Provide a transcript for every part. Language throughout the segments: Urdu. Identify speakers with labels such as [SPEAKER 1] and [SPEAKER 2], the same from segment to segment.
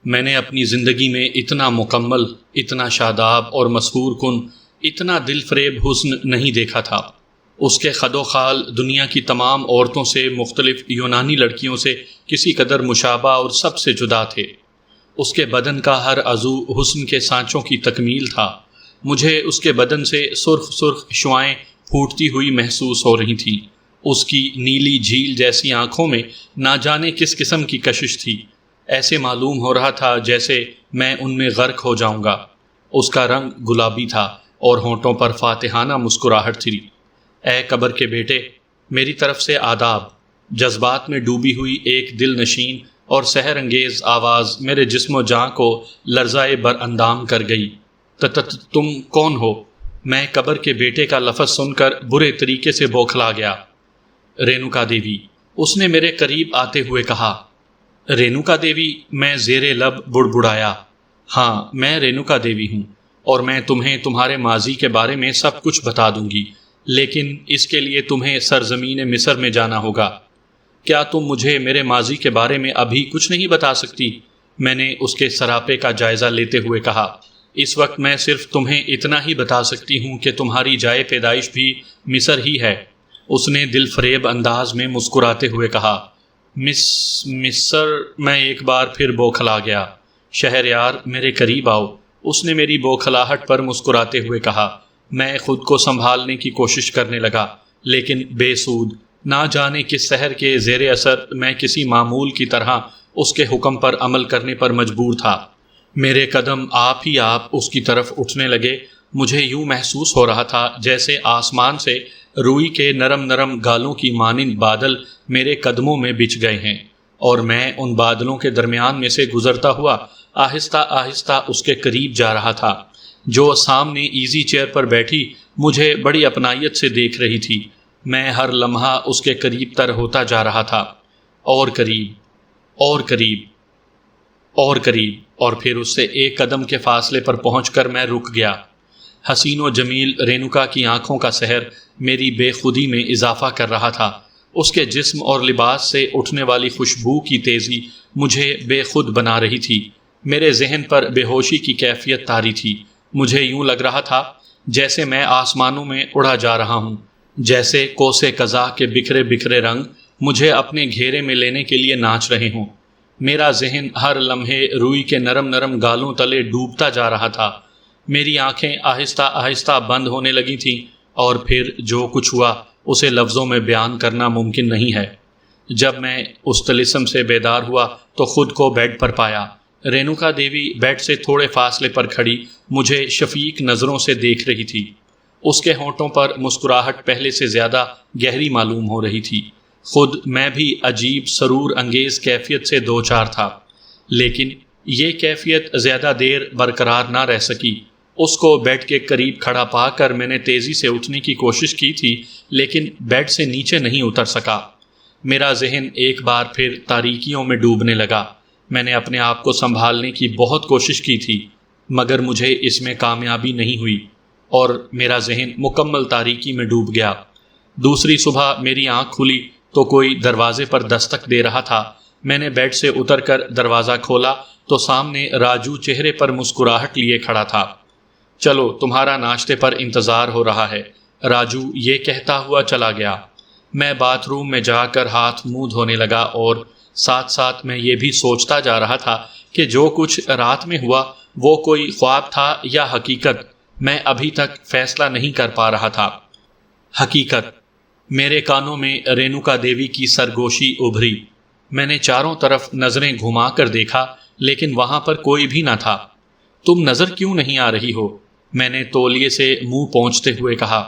[SPEAKER 1] میں نے اپنی زندگی میں اتنا مکمل، اتنا شاداب اور مسحور کن، اتنا دل فریب حسن نہیں دیکھا تھا۔ اس کے خد و خال دنیا کی تمام عورتوں سے، مختلف یونانی لڑکیوں سے کسی قدر مشابہ اور سب سے جدا تھے۔ اس کے بدن کا ہر عضو حسن کے سانچوں کی تکمیل تھا۔ مجھے اس کے بدن سے سرخ سرخ شعاعیں پھوٹتی ہوئی محسوس ہو رہی تھیں۔ اس کی نیلی جھیل جیسی آنکھوں میں نہ جانے کس قسم کی کشش تھی۔ ایسے معلوم ہو رہا تھا جیسے میں ان میں غرق ہو جاؤں گا۔ اس کا رنگ گلابی تھا اور ہونٹوں پر فاتحانہ مسکراہٹ تھی۔ اے قبر کے بیٹے، میری طرف سے آداب۔ جذبات میں ڈوبی ہوئی ایک دل نشین اور سحر انگیز آواز میرے جسم و جاں کو لرزائے بر اندام کر گئی۔ تم کون ہو؟ میں قبر کے بیٹے کا لفظ سن کر برے طریقے سے بوکھلا گیا۔ رینوکا دیوی، اس نے میرے قریب آتے ہوئے کہا۔ رینوکا دیوی، میں زیر لب بڑبڑایا۔ ہاں، میں رینوکا دیوی ہوں، اور میں تمہیں تمہارے ماضی کے بارے میں سب کچھ بتا دوں گی، لیکن اس کے لیے تمہیں سرزمین مصر میں جانا ہوگا۔ کیا تم مجھے میرے ماضی کے بارے میں ابھی کچھ نہیں بتا سکتی؟ میں نے اس کے سراپے کا جائزہ لیتے ہوئے کہا۔ اس وقت میں صرف تمہیں اتنا ہی بتا سکتی ہوں کہ تمہاری جائے پیدائش بھی مصر ہی ہے۔ اس نے دل فریب انداز میں مسکراتے ہوئے کہا۔ مصر؟ میں ایک بار پھر بوکھلا گیا۔ شہریار، میرے قریب آؤ، اس نے میری بوکھلاہٹ پر مسکراتے ہوئے کہا۔ میں خود کو سنبھالنے کی کوشش کرنے لگا، لیکن بے سود۔ نہ جانے کس سحر کے زیر اثر میں کسی معمول کی طرح اس کے حکم پر عمل کرنے پر مجبور تھا۔ میرے قدم آپ ہی آپ اس کی طرف اٹھنے لگے۔ مجھے یوں محسوس ہو رہا تھا جیسے آسمان سے روئی کے نرم نرم گالوں کی مانند بادل میرے قدموں میں بچھ گئے ہیں، اور میں ان بادلوں کے درمیان میں سے گزرتا ہوا آہستہ آہستہ اس کے قریب جا رہا تھا، جو سامنے ایزی چیئر پر بیٹھی مجھے بڑی اپنائیت سے دیکھ رہی تھی۔ میں ہر لمحہ اس کے قریب تر ہوتا جا رہا تھا، اور قریب، اور قریب، اور قریب، اور پھر اس سے ایک قدم کے فاصلے پر پہنچ کر میں رک گیا۔ حسین و جمیل رینوکا کی آنکھوں کا سحر میری بے خودی میں اضافہ کر رہا تھا۔ اس کے جسم اور لباس سے اٹھنے والی خوشبو کی تیزی مجھے بے خود بنا رہی تھی۔ میرے ذہن پر بے ہوشی کی کیفیت طاری تھی۔ مجھے یوں لگ رہا تھا جیسے میں آسمانوں میں اڑا جا رہا ہوں، جیسے کوسے قزح کے بکھرے بکھرے رنگ مجھے اپنے گھیرے میں لینے کے لیے ناچ رہے ہوں۔ میرا ذہن ہر لمحے روئی کے نرم نرم گالوں تلے ڈوبتا جا رہا تھا۔ میری آنکھیں آہستہ آہستہ بند ہونے لگی تھیں، اور پھر جو کچھ ہوا اسے لفظوں میں بیان کرنا ممکن نہیں ہے۔ جب میں اس طلسم سے بیدار ہوا تو خود کو بیڈ پر پایا۔ رینوکا دیوی بیڈ سے تھوڑے فاصلے پر کھڑی مجھے شفیق نظروں سے دیکھ رہی تھی۔ اس کے ہونٹوں پر مسکراہٹ پہلے سے زیادہ گہری معلوم ہو رہی تھی۔ خود میں بھی عجیب سرور انگیز کیفیت سے دوچار تھا، لیکن یہ کیفیت زیادہ دیر برقرار نہ رہ سکی۔ اس کو بیڈ کے قریب کھڑا پا کر میں نے تیزی سے اٹھنے کی کوشش کی تھی، لیکن بیڈ سے نیچے نہیں اتر سکا۔ میرا ذہن ایک بار پھر تاریکیوں میں ڈوبنے لگا۔ میں نے اپنے آپ کو سنبھالنے کی بہت کوشش کی تھی، مگر مجھے اس میں کامیابی نہیں ہوئی، اور میرا ذہن مکمل تاریکی میں ڈوب گیا۔ دوسری صبح میری آنکھ کھلی تو کوئی دروازے پر دستک دے رہا تھا۔ میں نے بیڈ سے اتر کر دروازہ کھولا تو سامنے راجو چہرے پر مسکراہٹ لیے کھڑا تھا۔ چلو، تمہارا ناشتے پر انتظار ہو رہا ہے، راجو یہ کہتا ہوا چلا گیا۔ میں باتھ روم میں جا کر ہاتھ منہ دھونے لگا، اور ساتھ ساتھ میں یہ بھی سوچتا جا رہا تھا کہ جو کچھ رات میں ہوا وہ کوئی خواب تھا یا حقیقت۔ میں ابھی تک فیصلہ نہیں کر پا رہا تھا۔ حقیقت۔ میرے کانوں میں رینوکا دیوی کی سرگوشی ابھری۔ میں نے چاروں طرف نظریں گھما کر دیکھا، لیکن وہاں پر کوئی بھی نہ تھا۔ تم نظر کیوں نہیں آ رہی ہو؟ میں نے تولیے سے منہ پونچھتے ہوئے کہا۔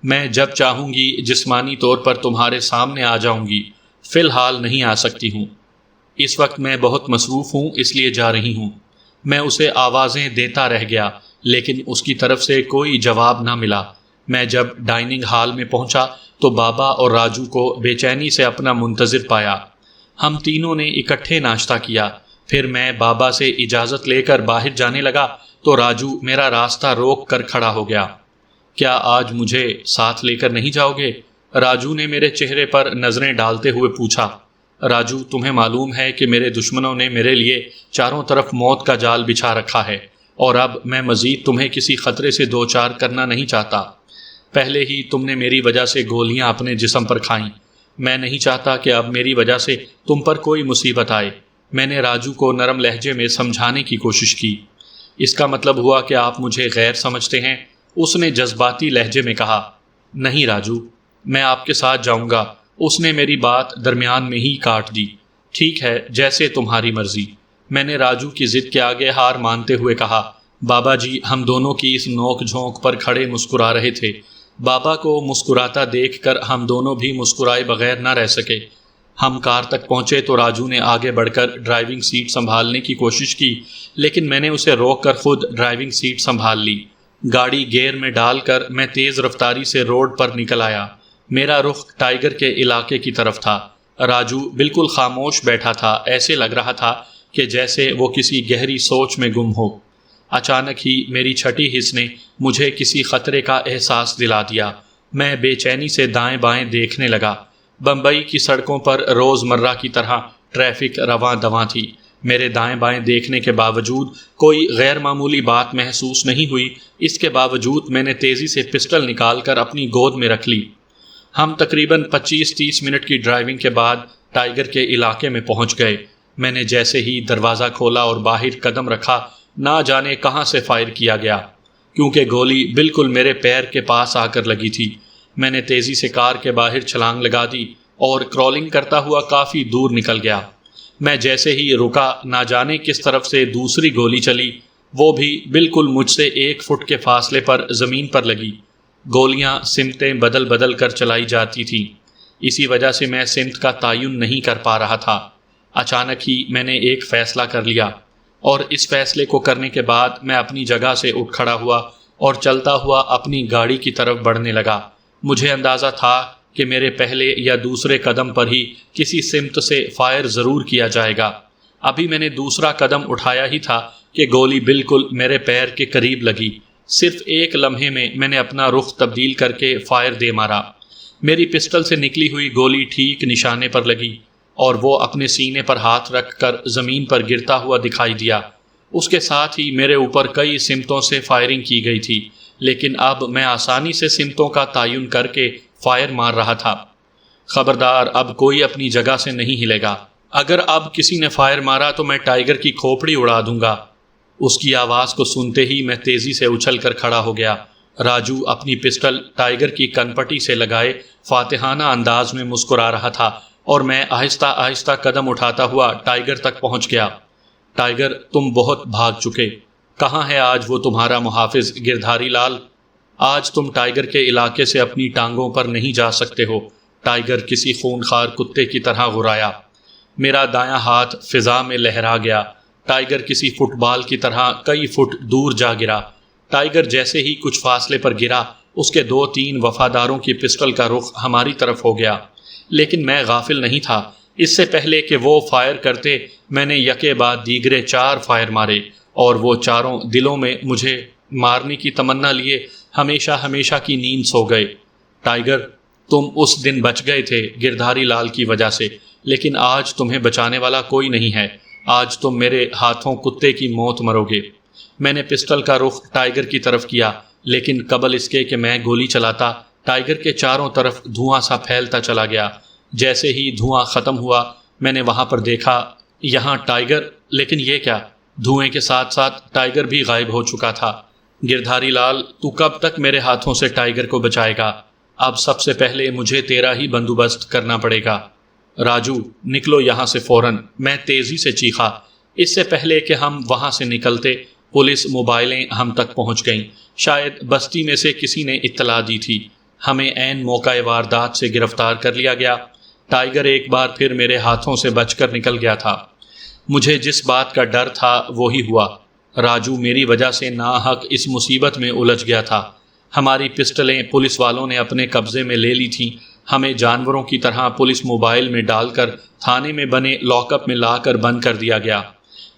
[SPEAKER 1] میں جب چاہوں گی جسمانی طور پر تمہارے سامنے آ جاؤں گی، فی الحال نہیں آ سکتی ہوں۔ اس وقت میں بہت مصروف ہوں، اس لیے جا رہی ہوں۔ میں اسے آوازیں دیتا رہ گیا، لیکن اس کی طرف سے کوئی جواب نہ ملا۔ میں جب ڈائننگ ہال میں پہنچا تو بابا اور راجو کو بے چینی سے اپنا منتظر پایا۔ ہم تینوں نے اکٹھے ناشتہ کیا۔ پھر میں بابا سے اجازت لے کر باہر جانے لگا تو راجو میرا راستہ روک کر کھڑا ہو گیا۔ کیا آج مجھے ساتھ لے کر نہیں جاؤ گے؟ راجو نے میرے چہرے پر نظریں ڈالتے ہوئے پوچھا۔ راجو، تمہیں معلوم ہے کہ میرے دشمنوں نے میرے لیے چاروں طرف موت کا جال بچھا رکھا ہے، اور اب میں مزید تمہیں کسی خطرے سے دوچار کرنا نہیں چاہتا۔ پہلے ہی تم نے میری وجہ سے گولیاں اپنے جسم پر کھائیں۔ میں نہیں چاہتا کہ اب میری وجہ سے تم پر کوئی مصیبت آئے۔ میں نے راجو کو نرم لہجے میں سمجھانے کی کوشش کی۔ اس کا مطلب ہوا کہ آپ مجھے غیر سمجھتے ہیں؟ اس نے جذباتی لہجے میں کہا۔ نہیں راجو، میں آپ کے ساتھ جاؤں گا۔ اس نے میری بات درمیان میں ہی کاٹ دی۔ ٹھیک ہے، جیسے تمہاری مرضی۔ میں نے راجو کی ضد کے آگے ہار مانتے ہوئے کہا۔ بابا جی ہم دونوں کی اس نوک جھونک پر کھڑے مسکرا رہے تھے۔ بابا کو مسکراتا دیکھ کر ہم دونوں بھی مسکرائے بغیر نہ رہ سکے۔ ہم کار تک پہنچے تو راجو نے آگے بڑھ کر ڈرائیونگ سیٹ سنبھالنے کی کوشش کی، لیکن میں نے اسے روک کر خود ڈرائیونگ سیٹ سنبھال لی۔ گاڑی گیئر میں ڈال کر میں تیز رفتاری سے روڈ پر نکل آیا۔ میرا رخ ٹائیگر کے علاقے کی طرف تھا۔ راجو بالکل خاموش بیٹھا تھا، ایسے لگ رہا تھا کہ جیسے وہ کسی گہری سوچ میں گم ہو۔ اچانک ہی میری چھٹی حس نے مجھے کسی خطرے کا احساس دلا دیا۔ میں بے چینی سے دائیں بائیں دیکھنے لگا۔ بمبئی کی سڑکوں پر روز مرہ کی طرح ٹریفک رواں دواں تھی۔ میرے دائیں بائیں دیکھنے کے باوجود کوئی غیر معمولی بات محسوس نہیں ہوئی۔ اس کے باوجود میں نے تیزی سے پسٹل نکال کر اپنی گود میں رکھ لی۔ ہم تقریباً 25-30 منٹ کی ڈرائیونگ کے بعد ٹائیگر کے علاقے میں پہنچ گئے۔ میں نے جیسے ہی دروازہ کھولا اور باہر قدم رکھا، نہ جانے کہاں سے فائر کیا گیا، کیونکہ گولی بالکل میرے پیر کے پاس آ کر لگی تھی۔ میں نے تیزی سے کار کے باہر چھلانگ لگا دی اور کرالنگ کرتا ہوا کافی دور نکل گیا۔ میں جیسے ہی رکا، نہ جانے کس طرف سے دوسری گولی چلی، وہ بھی بالکل مجھ سے 1 فٹ کے فاصلے پر زمین پر لگی۔ گولیاں سمتیں بدل بدل کر چلائی جاتی تھیں، اسی وجہ سے میں سمت کا تعین نہیں کر پا رہا تھا۔ اچانک ہی میں نے ایک فیصلہ کر لیا، اور اس فیصلے کو کرنے کے بعد میں اپنی جگہ سے اٹھ کھڑا ہوا اور چلتا ہوا اپنی گاڑی کی طرف بڑھنے لگا۔ مجھے اندازہ تھا کہ میرے پہلے یا دوسرے قدم پر ہی کسی سمت سے فائر ضرور کیا جائے گا۔ ابھی میں نے دوسرا قدم اٹھایا ہی تھا کہ گولی بالکل میرے پیر کے قریب لگی۔ صرف ایک لمحے میں میں نے اپنا رخ تبدیل کر کے فائر دے مارا۔ میری پسٹل سے نکلی ہوئی گولی ٹھیک نشانے پر لگی، اور وہ اپنے سینے پر ہاتھ رکھ کر زمین پر گرتا ہوا دکھائی دیا۔ اس کے ساتھ ہی میرے اوپر کئی سمتوں سے فائرنگ کی گئی تھی، لیکن اب میں آسانی سے سمتوں کا تعین کر کے فائر مار رہا تھا۔ خبردار، اب کوئی اپنی جگہ سے نہیں ہلے گا۔ اگر اب کسی نے فائر مارا تو میں ٹائیگر کی کھوپڑی اڑا دوں گا۔ اس کی آواز کو سنتے ہی میں تیزی سے اچھل کر کھڑا ہو گیا۔ راجو اپنی پسٹل ٹائیگر کی کنپٹی سے لگائے فاتحانہ انداز میں مسکرا رہا تھا، اور میں آہستہ آہستہ قدم اٹھاتا ہوا ٹائیگر تک پہنچ گیا۔ ٹائیگر، تم بہت بھاگ چکے۔ کہاں ہے آج وہ تمہارا محافظ گردھاری لال؟ آج تم ٹائیگر کے علاقے سے اپنی ٹانگوں پر نہیں جا سکتے ہو۔ ٹائیگر کسی خونخوار کتے کی طرح غرایا۔ میرا دایاں ہاتھ فضا میں لہرا گیا۔ ٹائیگر کسی فٹ بال کی طرح کئی فٹ دور جا گرا۔ ٹائیگر جیسے ہی کچھ فاصلے پر گرا، اس کے 2-3 وفاداروں کی پسٹل کا رخ ہماری طرف ہو گیا، لیکن میں غافل نہیں تھا۔ اس سے پہلے کہ وہ فائر کرتے، میں نے یکے بعد دیگرے 4 فائر مارے، اور وہ چاروں دلوں میں مجھے مارنے کی تمنا لیے ہمیشہ ہمیشہ کی نیند سو گئے۔ ٹائیگر، تم اس دن بچ گئے تھے گردھاری لال کی وجہ سے، لیکن آج تمہیں بچانے والا کوئی نہیں ہے۔ آج تم میرے ہاتھوں کتے کی موت مرو گے۔ میں نے پسٹل کا رخ ٹائیگر کی طرف کیا، لیکن قبل اس کے کہ میں گولی چلاتا، ٹائیگر کے چاروں طرف دھواں سا پھیلتا چلا گیا۔ جیسے ہی دھواں ختم ہوا، میں نے وہاں پر دیکھا، یہاں ٹائیگر، لیکن یہ کیا؟ دھوئیں کے ساتھ ساتھ ٹائیگر بھی غائب ہو چکا تھا۔ گردھاری لال، تو کب تک میرے ہاتھوں سے ٹائیگر کو بچائے گا؟ اب سب سے پہلے مجھے تیرا ہی بندوبست کرنا پڑے گا۔ راجو، نکلو یہاں سے فوراً، میں تیزی سے چیخا۔ اس سے پہلے کہ ہم وہاں سے نکلتے، پولیس موبائلیں ہم تک پہنچ گئیں۔ شاید بستی میں سے کسی نے اطلاع دی تھی۔ ہمیں عین موقع واردات سے گرفتار کر لیا گیا۔ ٹائیگر ایک بار پھر میرے ہاتھوں سے بچ کر نکل گیا تھا۔ مجھے جس بات کا ڈر تھا وہی ہوا۔ راجو میری وجہ سے ناحق اس مصیبت میں الجھ گیا تھا۔ ہماری پسٹلیں پولیس والوں نے اپنے قبضے میں لے لی تھیں۔ ہمیں جانوروں کی طرح پولیس موبائل میں ڈال کر تھانے میں بنے لاک اپ میں لا کر بند کر دیا گیا۔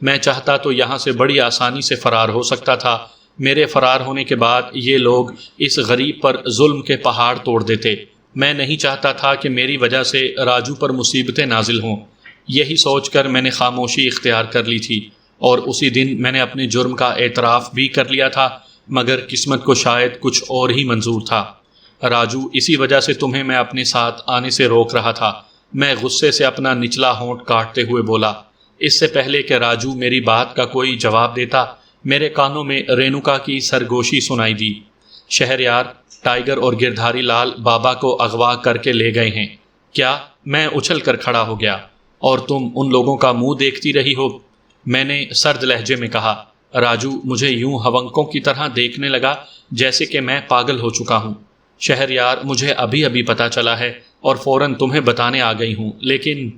[SPEAKER 1] میں چاہتا تو یہاں سے بڑی آسانی سے فرار ہو سکتا تھا۔ میرے فرار ہونے کے بعد یہ لوگ اس غریب پر ظلم کے پہاڑ توڑ دیتے۔ میں نہیں چاہتا تھا کہ میری وجہ سے راجو پر مصیبتیں نازل ہوں۔ یہی سوچ کر میں نے خاموشی اختیار کر لی تھی، اور اسی دن میں نے اپنے جرم کا اعتراف بھی کر لیا تھا، مگر قسمت کو شاید کچھ اور ہی منظور تھا۔ راجو، اسی وجہ سے تمہیں میں اپنے ساتھ آنے سے روک رہا تھا۔ میں غصے سے اپنا نچلا ہونٹ کاٹتے ہوئے بولا۔ اس سے پہلے کہ راجو میری بات کا کوئی جواب دیتا، میرے کانوں میں رینوکا کی سرگوشی سنائی دی۔ شہریار، ٹائیگر اور گردھاری لال بابا کو اغوا کر کے لے گئے ہیں۔ کیا؟ میں اچھل کر کھڑا ہو گیا۔ اور تم ان لوگوں کا منہ دیکھتی رہی ہو؟ میں نے سرد لہجے میں کہا۔ راجو مجھے یوں ہونکوں کی طرح دیکھنے لگا جیسے کہ میں پاگل ہو چکا ہوں۔ شہریار، مجھے ابھی ابھی پتہ چلا ہے اور فوراً تمہیں بتانے آ گئی ہوں، لیکن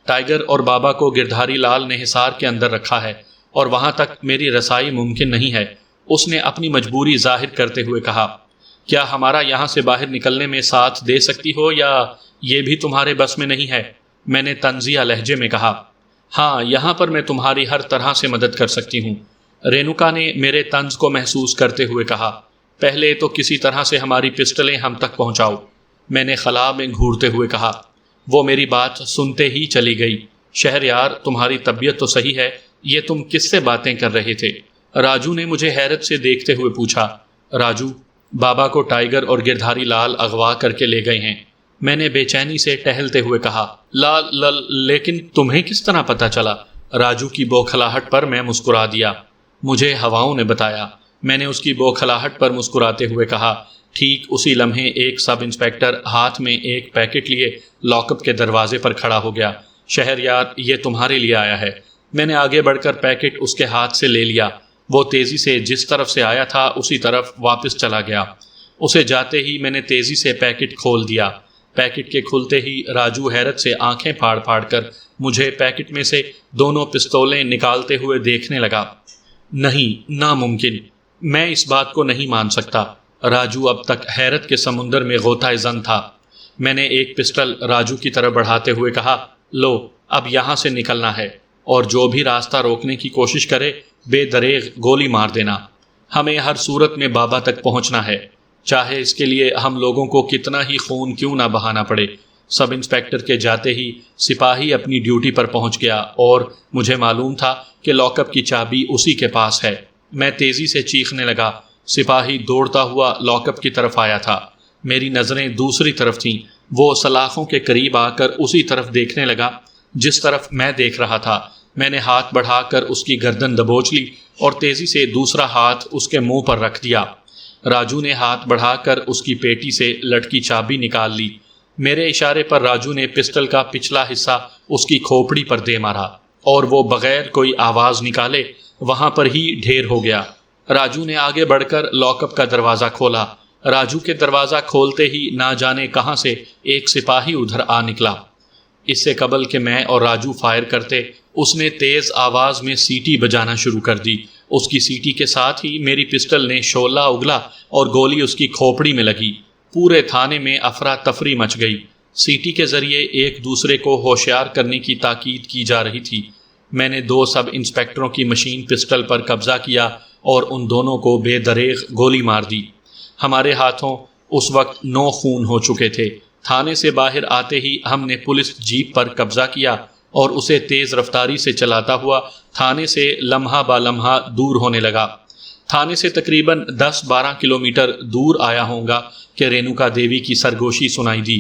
[SPEAKER 1] ٹائیگر اور بابا کو گردھاری لال نے حصار کے اندر رکھا ہے اور وہاں تک میری رسائی ممکن نہیں ہے۔ اس نے اپنی مجبوری ظاہر کرتے ہوئے کہا۔ کیا ہمارا یہاں سے باہر نکلنے میں ساتھ دے سکتی ہو یا یہ بھی تمہارے بس میں نہیں ہے؟ میں نے طنزیہ لہجے میں کہا۔ ہاں، یہاں پر میں تمہاری ہر طرح سے مدد کر سکتی ہوں، رینوکا نے میرے طنز کو محسوس کرتے ہوئے کہا۔ پہلے تو کسی طرح سے ہماری پسٹلیں ہم تک پہنچاؤ، میں نے خلا میں گھورتے ہوئے کہا۔ وہ میری بات سنتے ہی چلی گئی۔ شہریار، تمہاری طبیعت تو صحیح ہے، یہ تم کس سے باتیں کر رہے تھے؟ راجو نے مجھے حیرت سے دیکھتے ہوئے پوچھا۔ راجو، بابا کو ٹائیگر اور گردھاری لال اغوا کر کے لے گئے ہیں، میں نے بے چینی سے ٹہلتے ہوئے کہا۔ لیکن تمہیں کس طرح پتہ چلا؟ راجو کی بوکھلاہٹ پر میں مسکرا دیا۔ مجھے ہواؤں نے بتایا، میں نے اس کی بوکھلاہٹ پر مسکراتے ہوئے کہا۔ ٹھیک اسی لمحے ایک سب انسپیکٹر ہاتھ میں ایک پیکٹ لیے لاک اپ کے دروازے پر کھڑا ہو گیا۔ شہریار، یہ تمہارے لیے آیا ہے۔ میں نے آگے بڑھ کر پیکٹ اس کے ہاتھ سے لے لیا۔ وہ تیزی سے جس طرف سے آیا تھا اسی طرف واپس چلا گیا۔ اسے جاتے ہی میں نے تیزی سے پیکٹ کھول دیا۔ پیکٹ کے کھلتے ہی راجو حیرت سے آنکھیں پھاڑ پھاڑ کر مجھے پیکٹ میں سے دونوں پستولیں نکالتے ہوئے دیکھنے لگا۔ نہیں، ناممکن، میں اس بات کو نہیں مان سکتا۔ راجو اب تک حیرت کے سمندر میں غوطہ زن تھا۔ میں نے ایک پسٹل راجو کی طرف بڑھاتے ہوئے کہا، لو، اب یہاں سے نکلنا ہے، اور جو بھی راستہ روکنے کی کوشش کرے بے دریغ گولی مار دینا۔ ہمیں ہر صورت میں بابا تک پہنچنا ہے، چاہے اس کے لیے ہم لوگوں کو کتنا ہی خون کیوں نہ بہانا پڑے۔ سب انسپیکٹر کے جاتے ہی سپاہی اپنی ڈیوٹی پر پہنچ گیا، اور مجھے معلوم تھا کہ لاک اپ کی چابی اسی کے پاس ہے۔ میں تیزی سے چیخنے لگا۔ سپاہی دوڑتا ہوا لاک اپ کی طرف آیا تھا۔ میری نظریں دوسری طرف تھیں۔ وہ سلاخوں کے قریب آ کر اسی طرف دیکھنے لگا جس طرف میں دیکھ رہا تھا۔ میں نے ہاتھ بڑھا کر اس کی گردن دبوچ لی اور تیزی سے دوسرا ہاتھ اس کے منہ پر رکھ دیا۔ راجو نے ہاتھ بڑھا کر اس کی پیٹی سے لٹکی چابی نکال لی۔ میرے اشارے پر راجو نے پسٹل کا پچھلا حصہ اس کی کھوپڑی پر دے مارا، اور وہ بغیر کوئی آواز نکالے وہاں پر ہی ڈھیر ہو گیا۔ راجو نے آگے بڑھ کر لاک اپ کا دروازہ کھولا۔ راجو کے دروازہ کھولتے ہی نہ جانے کہاں سے ایک سپاہی ادھر آ نکلا۔ اس سے قبل کہ میں اور راجو فائر کرتے، اس نے تیز آواز میں سیٹی بجانا شروع کر دی۔ اس کی سیٹی کے ساتھ ہی میری پسٹل نے شعلہ اگلا اور گولی اس کی کھوپڑی میں لگی۔ پورے تھانے میں افراتفری مچ گئی۔ سیٹی کے ذریعے ایک دوسرے کو ہوشیار کرنے کی تاکید کی جا رہی تھی۔ میں نے 2 سب انسپیکٹروں کی مشین پسٹل پر قبضہ کیا اور ان دونوں کو بے دریغ گولی مار دی۔ ہمارے ہاتھوں اس وقت 9 خون ہو چکے تھے۔ تھانے سے باہر آتے ہی ہم نے پولیس جیپ پر قبضہ کیا اور اسے تیز رفتاری سے چلاتا ہوا تھانے سے لمحہ با لمحہ دور ہونے لگا۔ تھانے سے تقریباً 10-12 کلومیٹر دور آیا ہوں گا کہ رینوکا دیوی کی سرگوشی سنائی دی۔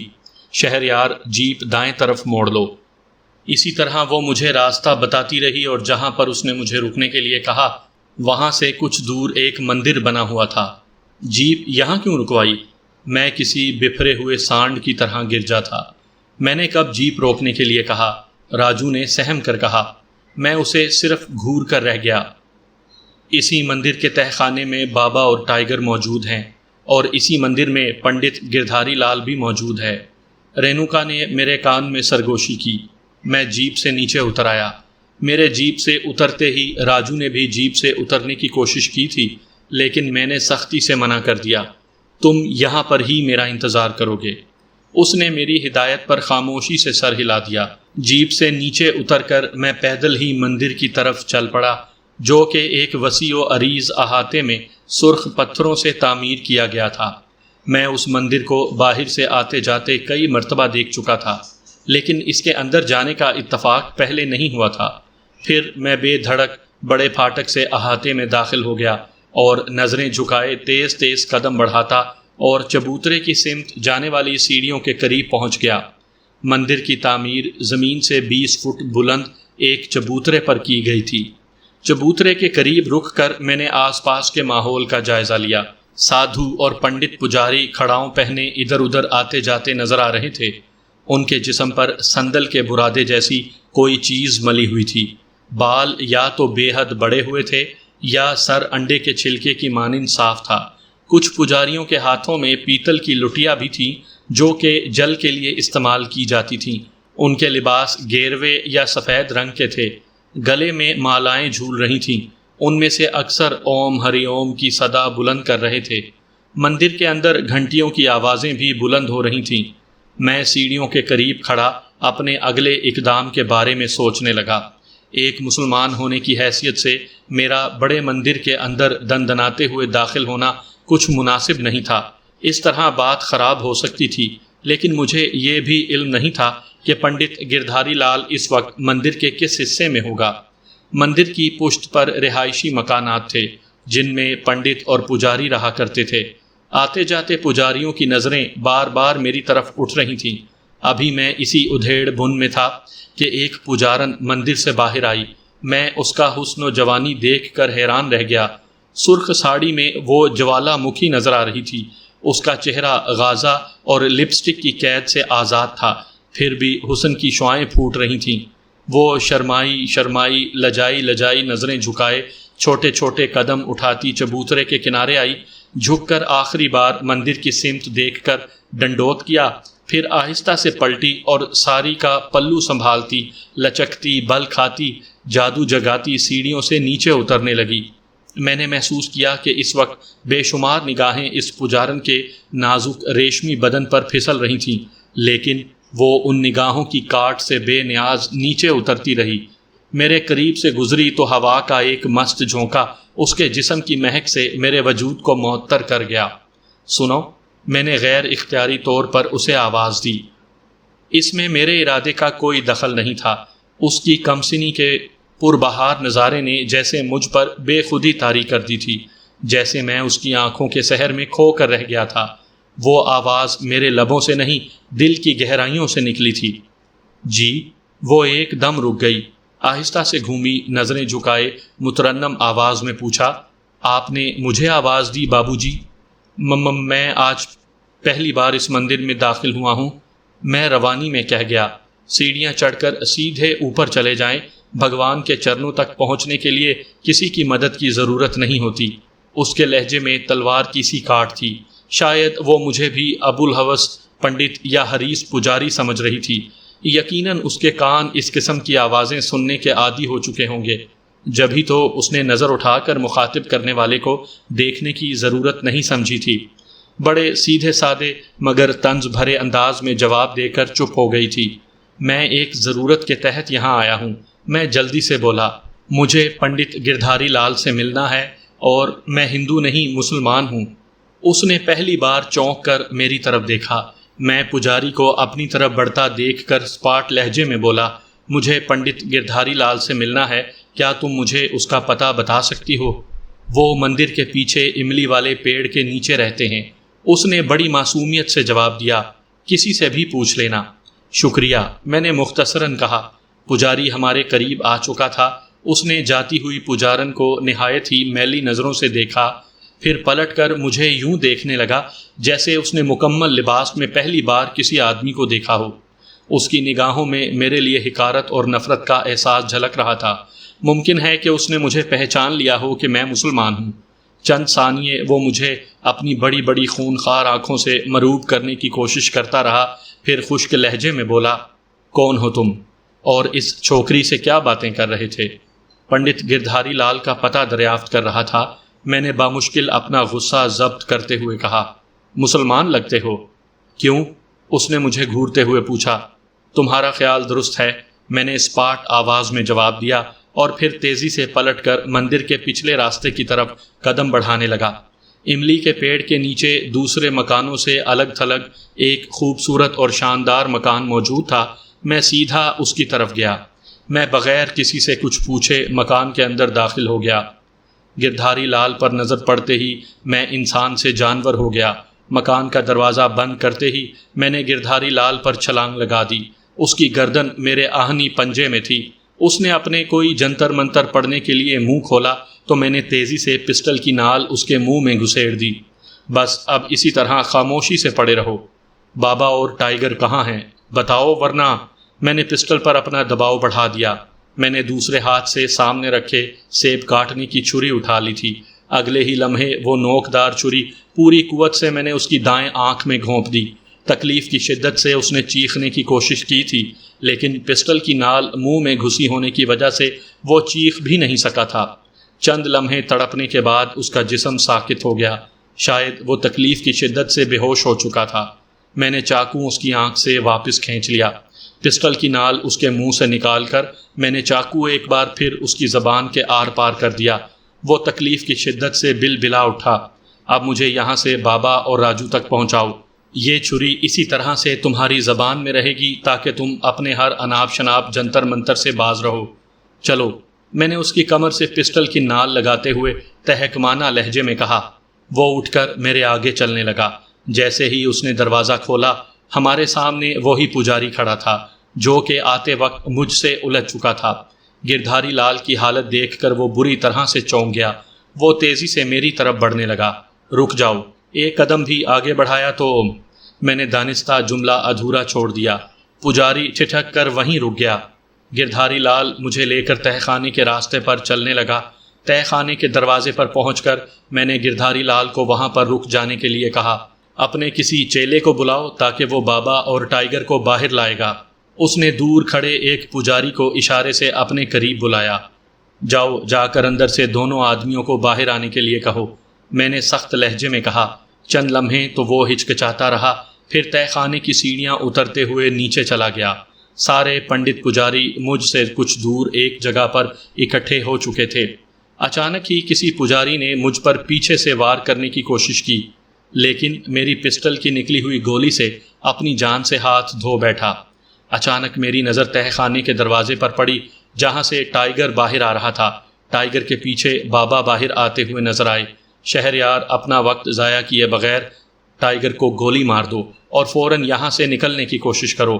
[SPEAKER 1] شہریار، جیپ دائیں طرف موڑ لو۔ اسی طرح وہ مجھے راستہ بتاتی رہی اور جہاں پر اس نے مجھے رکنے کے لیے کہا وہاں سے کچھ دور ایک مندر بنا ہوا تھا۔ جیپ یہاں کیوں رکوائی؟ میں کسی بفرے ہوئے سانڈ کی طرح گر جا تھا۔ میں نے کب جیپ روکنے کے لیے کہا؟ راجو نے سہم کر کہا۔ میں اسے صرف گھور کر رہ گیا۔ اسی مندر کے تہہ خانے میں بابا اور ٹائیگر موجود ہیں، اور اسی مندر میں پنڈت گردھاری لال بھی موجود ہے۔ رینوکا نے میرے کان میں سرگوشی کی۔ میں جیپ سے نیچے اتر آیا۔ میرے جیپ سے اترتے ہی راجو نے بھی جیپ سے اترنے کی کوشش کی تھی، لیکن میں نے سختی سے منع کر دیا۔ تم یہاں پر ہی میرا انتظار کرو گے۔ اس نے میری ہدایت پر خاموشی سے سر ہلا دیا۔ جیپ سے نیچے اتر کر میں پیدل ہی مندر کی طرف چل پڑا، جو کہ ایک وسیع و عریض احاطے میں سرخ پتھروں سے تعمیر کیا گیا تھا۔ میں اس مندر کو باہر سے آتے جاتے کئی مرتبہ دیکھ چکا تھا، لیکن اس کے اندر جانے کا اتفاق پہلے نہیں ہوا تھا۔ پھر میں بے دھڑک بڑے پھاٹک سے احاطے میں داخل ہو گیا اور نظریں جھکائے تیز تیز قدم بڑھاتا اور چبوترے کی سمت جانے والی سیڑھیوں کے قریب پہنچ گیا۔ مندر کی تعمیر زمین سے 20 فٹ بلند ایک چبوترے پر کی گئی تھی۔ چبوترے کے قریب رک کر میں نے آس پاس کے ماحول کا جائزہ لیا۔ سادھو اور پنڈت پجاری کھڑاؤں پہنے ادھر ادھر آتے جاتے نظر آ رہے تھے۔ ان کے جسم پر سندل کے برادے جیسی کوئی چیز ملی ہوئی تھی۔ بال یا تو بے حد بڑے ہوئے تھے یا سر انڈے کے چھلکے کی مانند صاف تھا۔ کچھ پجاریوں کے ہاتھوں میں پیتل کی لٹیاں بھی تھیں جو کہ جل کے لیے استعمال کی جاتی تھیں۔ ان کے لباس گیروے یا سفید رنگ کے تھے۔ گلے میں مالائیں جھول رہی تھیں۔ ان میں سے اکثر اوم ہری اوم کی صدا بلند کر رہے تھے۔ مندر کے اندر گھنٹیوں کی آوازیں بھی بلند ہو رہی تھیں۔ میں سیڑھیوں کے قریب کھڑا اپنے اگلے اقدام کے بارے میں سوچنے لگا۔ ایک مسلمان ہونے کی حیثیت سے میرا بڑے مندر کے اندر دندناتے ہوئے داخل ہونا کچھ مناسب نہیں تھا۔ اس طرح بات خراب ہو سکتی تھی، لیکن مجھے یہ بھی علم نہیں تھا کہ پنڈت گردھاری لال اس وقت مندر کے کس حصے میں ہوگا۔ مندر کی پشت پر رہائشی مکانات تھے جن میں پنڈت اور پجاری رہا کرتے تھے۔ آتے جاتے پجاریوں کی نظریں بار بار میری طرف اٹھ رہی تھیں۔ ابھی میں اسی ادھیڑ بن میں تھا کہ ایک پجارن مندر سے باہر آئی۔ میں اس کا حسن و جوانی دیکھ کر حیران رہ گیا۔ سرخ ساڑی میں وہ جوالا مکھی نظر آ رہی تھی۔ اس کا چہرہ غازہ اور لپسٹک کی قید سے آزاد تھا، پھر بھی حسن کی شعائیں پھوٹ رہی تھیں۔ وہ شرمائی لجائی نظریں جھکائے چھوٹے چھوٹے قدم اٹھاتی چبوترے کے کنارے آئی، جھک کر آخری بار مندر کی سمت دیکھ کر ڈنڈوت کیا، پھر آہستہ سے پلٹی اور ساری کا پلو سنبھالتی لچکتی بل کھاتی جادو جگاتی سیڑھیوں سے نیچے اترنے لگی۔ میں نے محسوس کیا کہ اس وقت بے شمار نگاہیں اس پجارن کے نازک ریشمی بدن پر پھسل رہی تھیں، لیکن وہ ان نگاہوں کی کاٹ سے بے نیاز نیچے اترتی رہی۔ میرے قریب سے گزری تو ہوا کا ایک مست جھونکا اس کے جسم کی مہک سے میرے وجود کو معطر کر گیا۔ سنو، میں نے غیر اختیاری طور پر اسے آواز دی۔ اس میں میرے ارادے کا کوئی دخل نہیں تھا۔ اس کی کمسنی کے پربہار نظارے نے جیسے مجھ پر بے خودی طاری کر دی تھی، جیسے میں اس کی آنکھوں کے سحر میں کھو کر رہ گیا تھا۔ وہ آواز میرے لبوں سے نہیں، دل کی گہرائیوں سے نکلی تھی۔ جی، وہ ایک دم رک گئی، آہستہ سے گھومی، نظریں جھکائے مترنم آواز میں پوچھا، آپ نے مجھے آواز دی بابو جی؟ میں آج پہلی بار اس مندر میں داخل ہوا ہوں، میں روانی میں کہہ گیا۔ سیڑھیاں چڑھ کر سیدھے اوپر چلے جائیں، بھگوان کے چرنوں تک پہنچنے کے لیے کسی کی مدد کی ضرورت نہیں ہوتی۔ اس کے لہجے میں تلوار کی سی کاٹ تھی۔ شاید وہ مجھے بھی ابوالہوس پنڈت یا حریص پجاری سمجھ رہی تھی۔ یقیناً اس کے کان اس قسم کی آوازیں سننے کے عادی ہو چکے ہوں گے، جبھی تو اس نے نظر اٹھا کر مخاطب کرنے والے کو دیکھنے کی ضرورت نہیں سمجھی تھی۔ بڑے سیدھے سادے مگر طنز بھرے انداز میں جواب دے کر چپ ہو گئی تھی۔ میں ایک ضرورت کے تحت یہاں آیا ہوں، میں جلدی سے بولا۔ مجھے پنڈت گردھاری لال سے ملنا ہے، اور میں ہندو نہیں مسلمان ہوں۔ اس نے پہلی بار چونک کر میری طرف دیکھا۔ میں پجاری کو اپنی طرف بڑھتا دیکھ کر سپاٹ لہجے میں بولا، مجھے پنڈت گردھاری لال سے ملنا ہے، کیا تم مجھے اس کا پتہ بتا سکتی ہو؟ وہ مندر کے پیچھے املی والے پیڑ کے نیچے رہتے ہیں۔ اس نے بڑی معصومیت سے جواب دیا، کسی سے بھی پوچھ لینا۔ شکریہ، میں نے مختصراً کہا۔ پجاری ہمارے قریب آ چکا تھا۔ اس نے جاتی ہوئی پجارن کو نہایت ہی میلی نظروں سے دیکھا، پھر پلٹ کر مجھے یوں دیکھنے لگا جیسے اس نے مکمل لباس میں پہلی بار کسی آدمی کو دیکھا ہو۔ اس کی نگاہوں میں میرے لیے حقارت اور نفرت کا احساس جھلک رہا تھا۔ ممکن ہے کہ اس نے مجھے پہچان لیا ہو کہ میں مسلمان ہوں۔ چند ثانیے وہ مجھے اپنی بڑی بڑی خونخوار آنکھوں سے مروب کرنے کی کوشش کرتا رہا، پھر خشک لہجے میں بولا، کون ہو تم، اور اس چھوکری سے کیا باتیں کر رہے تھے؟ پنڈت گردھاری لال کا پتہ دریافت کر رہا تھا۔ میں نے بامشکل اپنا غصہ ضبط کرتے ہوئے کہا، مسلمان لگتے ہو۔ کیوں؟ اس نے مجھے گھورتے ہوئے پوچھا۔ تمہارا خیال درست ہے، میں نے اسپاٹ آواز میں جواب دیا، اور پھر تیزی سے پلٹ کر مندر کے پچھلے راستے کی طرف قدم بڑھانے لگا۔ املی کے پیڑ کے نیچے دوسرے مکانوں سے الگ تھلگ ایک خوبصورت اور شاندار مکان موجود تھا، میں سیدھا اس کی طرف گیا۔ میں بغیر کسی سے کچھ پوچھے مکان کے اندر داخل ہو گیا۔ گردھاری لال پر نظر پڑتے ہی میں انسان سے جانور ہو گیا۔ مکان کا دروازہ بند کرتے ہی میں نے گردھاری لال پر چھلانگ لگا دی۔ اس کی گردن میرے آہنی پنجے میں تھی۔ اس نے اپنے کوئی جنتر منتر پڑھنے کے لیے منہ کھولا تو میں نے تیزی سے پسٹل کی نال اس کے منہ میں گھسیڑ دی۔ بس اب اسی طرح خاموشی سے پڑے رہو۔ بابا اور ٹائیگر کہاں ہیں؟ بتاؤ ورنہ۔ میں نے پسٹل پر اپنا دباؤ بڑھا دیا۔ میں نے دوسرے ہاتھ سے سامنے رکھے سیب کاٹنے کی چھری اٹھا لی تھی۔ اگلے ہی لمحے وہ نوکدار چھری پوری قوت سے میں نے اس کی دائیں آنکھ میں گھونپ دی۔ تکلیف کی شدت سے اس نے چیخنے کی کوشش کی تھی، لیکن پسٹل کی نال منہ میں گھسی ہونے کی وجہ سے وہ چیخ بھی نہیں سکا تھا۔ چند لمحے تڑپنے کے بعد اس کا جسم ساکت ہو گیا۔ شاید وہ تکلیف کی شدت سے بے ہوش ہو چکا تھا۔ میں نے چاقو اس کی آنکھ سے واپس کھینچ لیا۔ پسٹل کی نال اس کے منہ سے نکال کر میں نے چاقو ایک بار پھر اس کی زبان کے آر پار کر دیا۔ وہ تکلیف کی شدت سے بل بلا اٹھا۔ اب مجھے یہاں سے بابا اور راجو تک پہنچاؤ۔ یہ چھری اسی طرح سے تمہاری زبان میں رہے گی تاکہ تم اپنے ہر اناپ شناپ جنتر منتر سے باز رہو۔ چلو، میں نے اس کی کمر سے پسٹل کی نال لگاتے ہوئے تہکمانہ لہجے میں کہا۔ وہ اٹھ کر میرے آگے چلنے لگا۔ جیسے ہی اس نے دروازہ کھولا، ہمارے سامنے وہی پجاری کھڑا تھا جو کہ آتے وقت مجھ سے الجھ چکا تھا۔ گردھاری لال کی حالت دیکھ کر وہ بری طرح سے چونک گیا۔ وہ تیزی سے میری طرف بڑھنے لگا۔ رک جاؤ۔ ایک قدم بھی آگے بڑھایا تو میں نے دانستہ جملہ ادھورا چھوڑ دیا۔ پجاری ٹھٹک کر وہیں رک گیا۔ گردھاری لال مجھے لے کر تہہ خانے کے راستے پر چلنے لگا۔ تہہ خانے کے دروازے پر پہنچ کر میں نے گردھاری لال کو وہاں پر رک جانے کے لیے کہا۔ اپنے کسی چیلے کو بلاؤ تاکہ وہ بابا اور ٹائیگر کو باہر لائے گا۔ اس نے دور کھڑے ایک پجاری کو اشارے سے اپنے قریب بلایا۔ جاؤ، جا کر اندر سے دونوں آدمیوں کو باہر آنے کے لیے کہو، میں نے سخت لہجے میں کہا۔ چند لمحے تو وہ ہچکچاتا رہا، پھر تہہ خانے کی سیڑھیاں اترتے ہوئے نیچے چلا گیا۔ سارے پنڈت پجاری مجھ سے کچھ دور ایک جگہ پر اکٹھے ہو چکے تھے۔ اچانک ہی کسی پجاری نے مجھ پر پیچھے سے وار کرنے کی کوشش کی، لیکن میری پسٹل کی نکلی ہوئی گولی سے اپنی جان سے ہاتھ دھو بیٹھا۔ اچانک میری نظر تہہ خانے کے دروازے پر پڑی جہاں سے ٹائیگر باہر آ رہا تھا۔ ٹائیگر کے پیچھے بابا باہر آتے ہوئے نظر آئے۔ شہریار، اپنا وقت ضائع کیے بغیر ٹائیگر کو گولی مار دو اور فوراً یہاں سے نکلنے کی کوشش کرو۔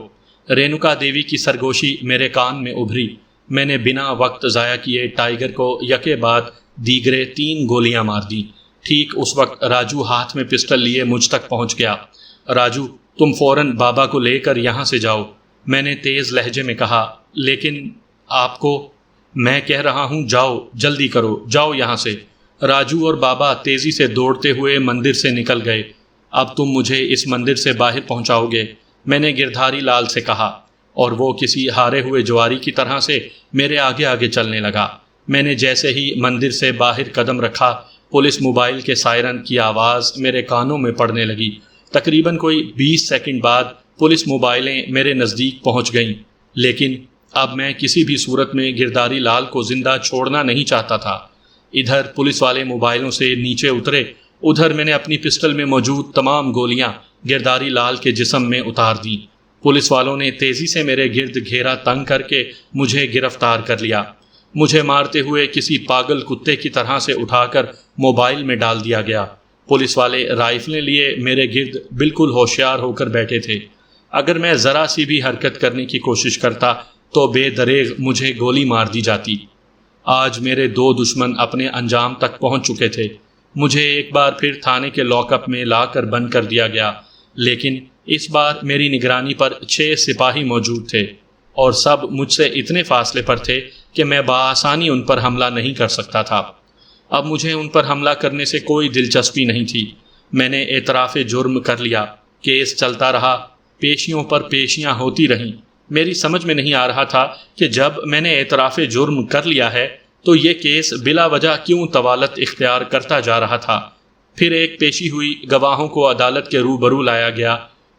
[SPEAKER 1] رینوکا دیوی کی سرگوشی میرے کان میں ابھری۔ میں نے بنا وقت ضائع کیے ٹائیگر کو یکے بعد دیگرے 3 گولیاں مار دیں۔ ٹھیک اس وقت راجو ہاتھ میں پسٹل لیے مجھ تک پہنچ گیا۔ راجو، تم فوراً بابا کو لے کر یہاں سے جاؤ، میں نے تیز لہجے میں کہا۔ لیکن آپ کو، میں کہہ رہا ہوں جاؤ، جلدی کرو، جاؤ یہاں سے۔ راجو اور بابا تیزی سے دوڑتے ہوئے مندر سے نکل گئے۔ اب تم مجھے اس مندر سے باہر پہنچاؤ گے، میں نے گردھاری لال سے کہا، اور وہ کسی ہارے ہوئے جواری کی طرح سے میرے آگے آگے چلنے لگا۔ میں نے جیسے ہی مندر سے باہر قدم رکھا، پولیس موبائل کے سائرن کی آواز میرے کانوں میں پڑنے لگی۔ تقریباً کوئی 20 سیکنڈ بعد پولیس موبائلیں میرے نزدیک پہنچ گئیں، لیکن اب میں کسی بھی صورت میں گردھاری لال کو زندہ چھوڑنا نہیں چاہتا تھا۔ ادھر پولیس والے موبائلوں سے نیچے اترے، ادھر میں نے اپنی پسٹل میں موجود تمام گولیاں گردھاری لال کے جسم میں اتار دیں۔ پولیس والوں نے تیزی سے میرے گرد گھیرا تنگ کر کے مجھے گرفتار کر لیا۔ مجھے مارتے ہوئے کسی پاگل کتے کی طرح سے اٹھا کر موبائل میں ڈال دیا گیا۔ پولیس والے رائفلیں لیے میرے گرد بالکل ہوشیار ہو کر بیٹھے تھے۔ اگر میں ذرا سی بھی حرکت کرنے کی کوشش کرتا تو بے دریغ مجھے گولی مار دی جاتی۔ آج میرے 2 دشمن اپنے انجام تک پہنچ چکے تھے۔ مجھے ایک بار پھر تھانے کے لاک اپ میں لا کر بند کر دیا گیا، لیکن اس بار میری نگرانی پر 6 سپاہی موجود تھے، اور سب مجھ سے اتنے فاصلے پر تھے کہ میں بآسانی ان پر حملہ نہیں کر سکتا تھا۔ اب مجھے ان پر حملہ کرنے سے کوئی دلچسپی نہیں تھی۔ میں نے اعتراف جرم کر لیا۔ کیس چلتا رہا، پیشیوں پر پیشیاں ہوتی رہیں۔ میری سمجھ میں نہیں آ رہا تھا کہ جب میں نے اعتراف جرم کر لیا ہے تو یہ کیس بلا وجہ کیوں طوالت اختیار کرتا جا رہا تھا۔ پھر ایک پیشی ہوئی، گواہوں کو عدالت کے روبرو لایا گیا۔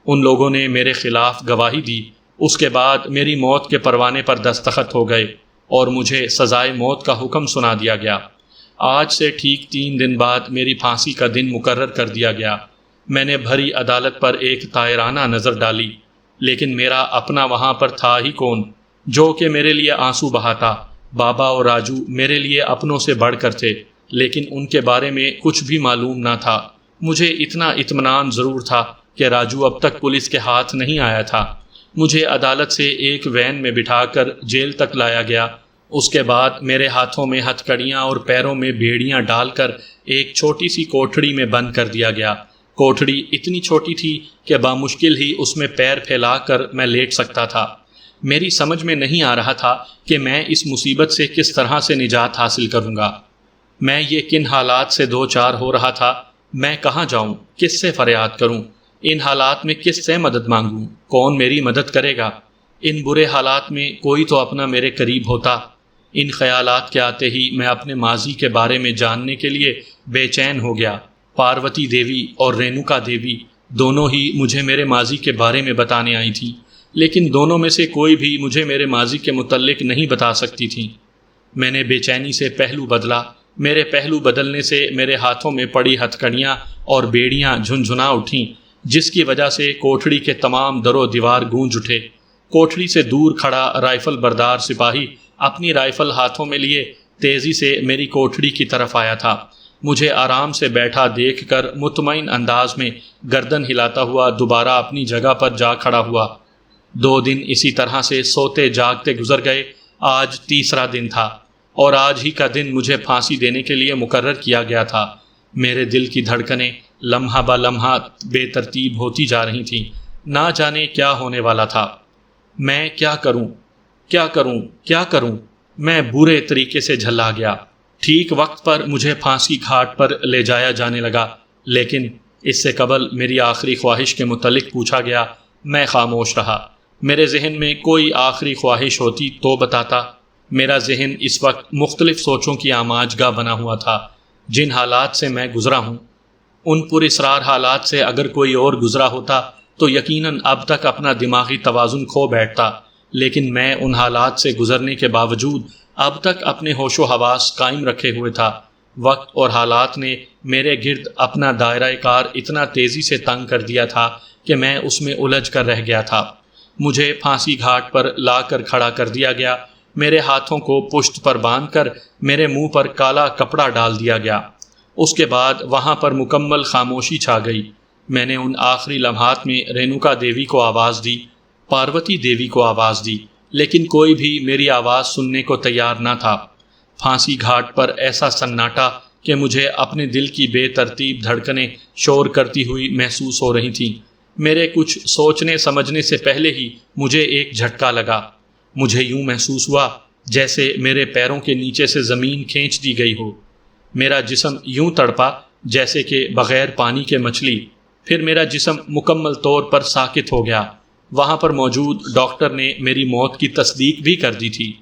[SPEAKER 1] ان لوگوں نے میرے خلاف گواہی دی۔ اس کے بعد میری موت کے پروانے پر دستخط ہو گئے اور مجھے سزائے موت کا حکم سنا دیا گیا۔ آج سے ٹھیک 3 دن بعد میری پھانسی کا دن مقرر کر دیا گیا۔ میں نے بھری عدالت پر ایک طائرانہ نظر ڈالی۔ لیکن میرا اپنا وہاں پر تھا ہی کون جو کہ میرے لیے آنسو بہاتا۔ بابا اور راجو میرے لیے اپنوں سے بڑھ کر تھے، لیکن ان کے بارے میں کچھ بھی معلوم نہ تھا۔ مجھے اتنا اطمینان ضرور تھا کہ راجو اب تک پولیس کے ہاتھ نہیں آیا تھا۔ مجھے عدالت سے ایک وین میں بٹھا کر جیل تک لایا گیا۔ اس کے بعد میرے ہاتھوں میں ہتھ کڑیاں اور پیروں میں بیڑیاں ڈال کر ایک چھوٹی سی کوٹھڑی میں بند کر دیا گیا۔ کوٹھڑی اتنی چھوٹی تھی کہ بامشکل ہی اس میں پیر پھیلا کر میں لیٹ سکتا تھا۔ میری سمجھ میں نہیں آ رہا تھا کہ میں اس مصیبت سے کس طرح سے نجات حاصل کروں گا۔ میں یہ کن حالات سے دو چار ہو رہا تھا، میں کہاں جاؤں، کس سے فریاد کروں، ان حالات میں کس سے مدد مانگوں، کون میری مدد کرے گا۔ ان برے حالات میں کوئی تو اپنا میرے قریب ہوتا۔ ان خیالات کے آتے ہی میں اپنے ماضی کے بارے میں جاننے کے لیے بے چین ہو گیا۔ پاروتی دیوی اور رینوکا دیوی دونوں ہی مجھے میرے ماضی کے بارے میں بتانے آئی تھیں، لیکن دونوں میں سے کوئی بھی مجھے میرے ماضی کے متعلق نہیں بتا سکتی تھیں۔ میں نے بے چینی سے پہلو بدلا۔ میرے پہلو بدلنے سے میرے ہاتھوں میں پڑی ہتھ کڑیاں اور بیڑیاں جھنجھنا اٹھیں، جس کی وجہ سے کوٹھڑی کے تمام در و دیوار گونج اٹھے۔ کوٹھڑی سے دور کھڑا رائفل بردار سپاہی اپنی رائفل ہاتھوں میں لیے تیزی سے میری کوٹھڑی کی طرف آیا تھا۔ مجھے آرام سے بیٹھا دیکھ کر مطمئن انداز میں گردن ہلاتا ہوا دوبارہ اپنی جگہ پر جا کھڑا ہوا۔ 2 دن اسی طرح سے سوتے جاگتے گزر گئے۔ آج تیسرا دن تھا اور آج ہی کا دن مجھے پھانسی دینے کے لیے مقرر کیا گیا تھا۔ میرے دل کی دھڑکنیں لمحہ بہ لمحہ بے ترتیب ہوتی جا رہی تھیں۔ نہ جانے کیا ہونے والا تھا۔ میں کیا کروں، کیا کروں، کیا کروں؟ میں برے طریقے سے جھلا گیا۔ ٹھیک وقت پر مجھے پھانسی گھاٹ پر لے جایا جانے لگا، لیکن اس سے قبل میری آخری خواہش کے متعلق پوچھا گیا۔ میں خاموش رہا۔ میرے ذہن میں کوئی آخری خواہش ہوتی تو بتاتا۔ میرا ذہن اس وقت مختلف سوچوں کی آماج گاہ بنا ہوا تھا۔ جن حالات سے میں گزرا ہوں، ان پر اسرار حالات سے اگر کوئی اور گزرا ہوتا تو یقیناً اب تک اپنا دماغی توازن کھو بیٹھتا، لیکن میں ان حالات سے گزرنے کے باوجود اب تک اپنے ہوش و حواس قائم رکھے ہوئے تھا۔ وقت اور حالات نے میرے گرد اپنا دائرہ کار اتنا تیزی سے تنگ کر دیا تھا کہ میں اس میں الجھ کر رہ گیا تھا۔ مجھے پھانسی گھاٹ پر لا کر کھڑا کر دیا گیا۔ میرے ہاتھوں کو پشت پر باندھ کر میرے منہ پر کالا کپڑا ڈال دیا گیا۔ اس کے بعد وہاں پر مکمل خاموشی چھا گئی۔ میں نے ان آخری لمحات میں رینوکا دیوی کو آواز دی، پاروتی دیوی کو آواز دی، لیکن کوئی بھی میری آواز سننے کو تیار نہ تھا۔ پھانسی گھاٹ پر ایسا سناٹا کہ مجھے اپنے دل کی بے ترتیب دھڑکنیں شور کرتی ہوئی محسوس ہو رہی تھیں۔ میرے کچھ سوچنے سمجھنے سے پہلے ہی مجھے ایک جھٹکا لگا۔ مجھے یوں محسوس ہوا جیسے میرے پیروں کے نیچے سے زمین کھینچ دی گئی ہو۔ میرا جسم یوں تڑپا جیسے کہ بغیر پانی کے مچھلی۔ پھر میرا جسم مکمل طور پر ساکت ہو گیا۔ وہاں پر موجود ڈاکٹر نے میری موت کی تصدیق بھی کر دی تھی۔